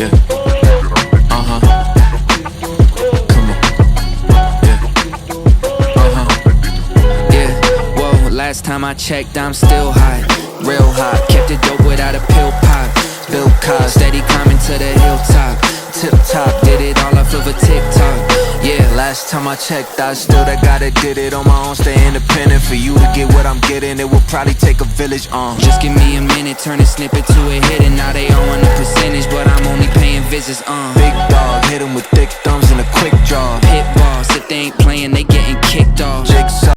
Yeah. Uh-huh. Come on. Yeah. Uh-huh. Yeah. Whoa, last time I checked, I'm still hot. Real hot. Kept it dope without a pill pop. Bill Cosby, steady climbing to the hilltop. Tip top, did it all off of a TikTok. Yeah, last time I checked, I still that guy that did it on my own. Stay independent. For you to get what I'm getting, it will probably take a village. Just give me a minute, turn a snippet to a hit, and now they all want a percentage, but I'm only paying visits. Big dog, hit 'em with thick thumbs and a quick draw. Pit boss, if they ain't playing, they getting kicked off. Jigsaw.